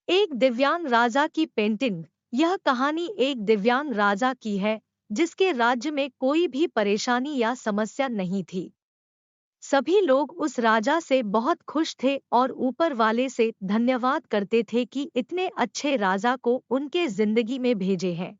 एक दिव्यांग राजा की पेंटिंग। यह कहानी एक दिव्यांग राजा की है जिसके राज्य में कोई भी परेशानी या समस्या नहीं थी। सभी लोग उस राजा से बहुत खुश थे और ऊपर वाले से धन्यवाद करते थे कि इतने अच्छे राजा को उनके जिंदगी में भेजे हैं।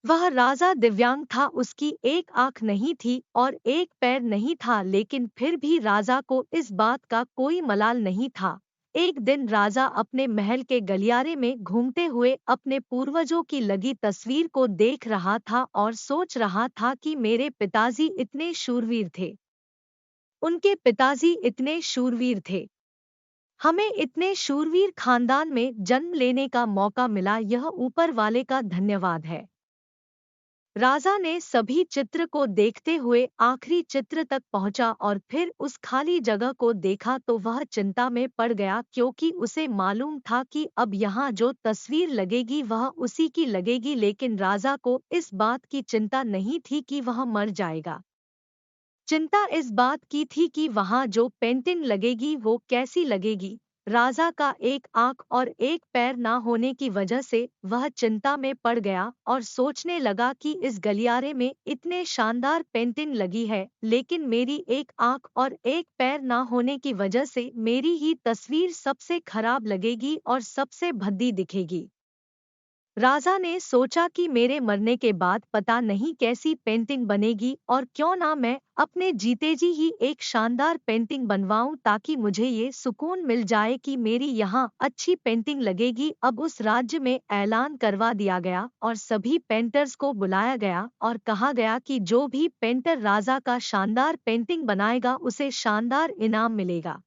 वह राजा दिव्यांग था, उसकी एक आंख नहीं थी और एक पैर नहीं था, लेकिन फिर भी राजा को इस बात का कोई मलाल नहीं था। एक दिन राजा अपने महल के गलियारे में घूमते हुए अपने पूर्वजों की लगी तस्वीर को देख रहा था और सोच रहा था कि मेरे पिताजी इतने शूरवीर थे। उनके पिताजी इतने शूरवीर थे। हमें इतने शूरवीर खानदान में जन्म लेने का मौका मिला, यह ऊपर वाले का धन्यवाद है। राजा ने सभी चित्र को देखते हुए आखिरी चित्र तक पहुंचा और फिर उस खाली जगह को देखा तो वह चिंता में पड़ गया, क्योंकि उसे मालूम था कि अब यहाँ जो तस्वीर लगेगी वह उसी की लगेगी, लेकिन राजा को इस बात की चिंता नहीं थी कि वह मर जाएगा। चिंता इस बात की थी कि वहाँ जो पेंटिंग लगेगी वो कैसी लगेगी। राजा का एक आंख और एक पैर ना होने की वजह से वह चिंता में पड़ गया और सोचने लगा कि इस गलियारे में इतने शानदार पेंटिंग लगी है, लेकिन मेरी एक आंख और एक पैर ना होने की वजह से मेरी ही तस्वीर सबसे खराब लगेगी और सबसे भद्दी दिखेगी। राजा ने सोचा कि मेरे मरने के बाद पता नहीं कैसी पेंटिंग बनेगी, और क्यों ना मैं अपने जीते जी ही एक शानदार पेंटिंग बनवाऊं, ताकि मुझे ये सुकून मिल जाए कि मेरी यहाँ अच्छी पेंटिंग लगेगी। अब उस राज्य में ऐलान करवा दिया गया और सभी पेंटर्स को बुलाया गया और कहा गया कि जो भी पेंटर राजा का शानदार पेंटिंग बनाएगा उसे शानदार इनाम मिलेगा।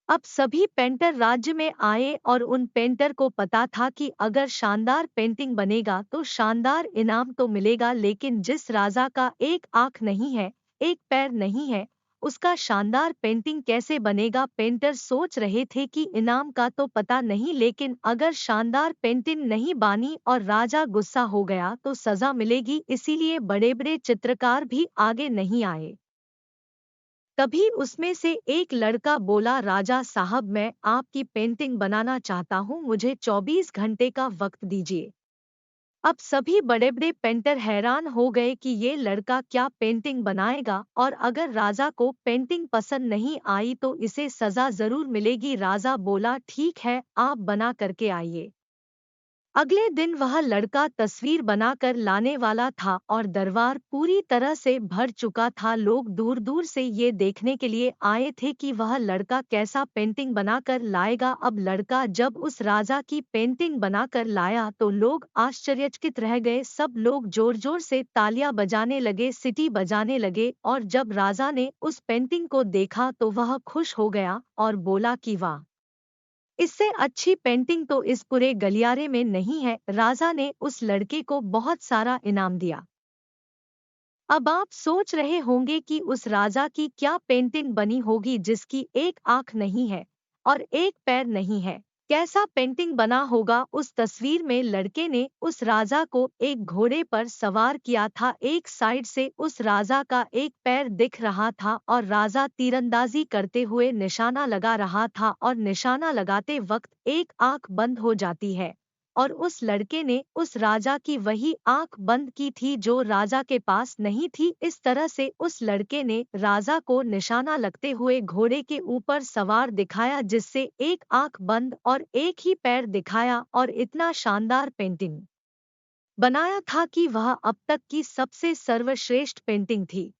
अब सभी पेंटर राज्य में आए और उन पेंटर को पता था कि अगर शानदार पेंटिंग बनेगा तो शानदार इनाम तो मिलेगा, लेकिन जिस राजा का एक आंख नहीं है, एक पैर नहीं है, उसका शानदार पेंटिंग कैसे बनेगा। पेंटर सोच रहे थे कि इनाम का तो पता नहीं, लेकिन अगर शानदार पेंटिंग नहीं बनी और राजा गुस्सा हो गया तो सजा मिलेगी, इसीलिए बड़े बड़े चित्रकार भी आगे नहीं आए। तभी उसमें से एक लड़का बोला, राजा साहब, मैं आपकी पेंटिंग बनाना चाहता हूँ, मुझे 24 घंटे का वक्त दीजिए। अब सभी बड़े बड़े पेंटर हैरान हो गए कि ये लड़का क्या पेंटिंग बनाएगा, और अगर राजा को पेंटिंग पसंद नहीं आई तो इसे सजा जरूर मिलेगी। राजा बोला, ठीक है, आप बना करके आइए। अगले दिन वह लड़का तस्वीर बनाकर लाने वाला था और दरबार पूरी तरह से भर चुका था। लोग दूर दूर से ये देखने के लिए आए थे कि वह लड़का कैसा पेंटिंग बनाकर लाएगा। अब लड़का जब उस राजा की पेंटिंग बनाकर लाया तो लोग आश्चर्यचकित रह गए। सब लोग जोर जोर से तालियां बजाने लगे, सीटी बजाने लगे, और जब राजा ने उस पेंटिंग को देखा तो वह खुश हो गया और बोला कि वाह, इससे अच्छी पेंटिंग तो इस पूरे गलियारे में नहीं है। राजा ने उस लड़के को बहुत सारा इनाम दिया। अब आप सोच रहे होंगे कि उस राजा की क्या पेंटिंग बनी होगी जिसकी एक आंख नहीं है और एक पैर नहीं है। कैसा पेंटिंग बना होगा। उस तस्वीर में लड़के ने उस राजा को एक घोड़े पर सवार किया था। एक साइड से उस राजा का एक पैर दिख रहा था और राजा तीरंदाजी करते हुए निशाना लगा रहा था, और निशाना लगाते वक्त एक आंख बंद हो जाती है, और उस लड़के ने उस राजा की वही आंख बंद की थी जो राजा के पास नहीं थी। इस तरह से उस लड़के ने राजा को निशाना लगते हुए घोड़े के ऊपर सवार दिखाया, जिससे एक आंख बंद और एक ही पैर दिखाया, और इतना शानदार पेंटिंग बनाया था कि वह अब तक की सबसे सर्वश्रेष्ठ पेंटिंग थी।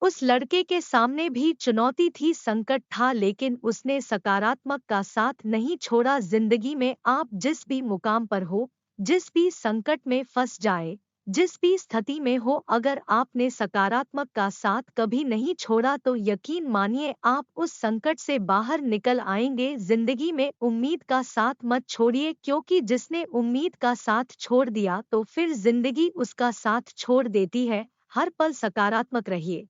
उस लड़के के सामने भी चुनौती थी, संकट था, लेकिन उसने सकारात्मक का साथ नहीं छोड़ा। जिंदगी में आप जिस भी मुकाम पर हो, जिस भी संकट में फंस जाए, जिस भी स्थिति में हो, अगर आपने सकारात्मक का साथ कभी नहीं छोड़ा तो यकीन मानिए आप उस संकट से बाहर निकल आएंगे। जिंदगी में उम्मीद का साथ मत छोड़िए, क्योंकि जिसने उम्मीद का साथ छोड़ दिया तो फिर जिंदगी उसका साथ छोड़ देती है। हर पल सकारात्मक रहिए,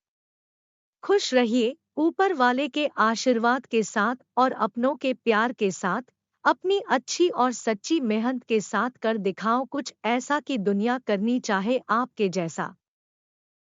खुश रहिए, ऊपर वाले के आशीर्वाद के साथ और अपनों के प्यार के साथ, अपनी अच्छी और सच्ची मेहनत के साथ कर दिखाओ कुछ ऐसा कि दुनिया करनी चाहे आपके जैसा।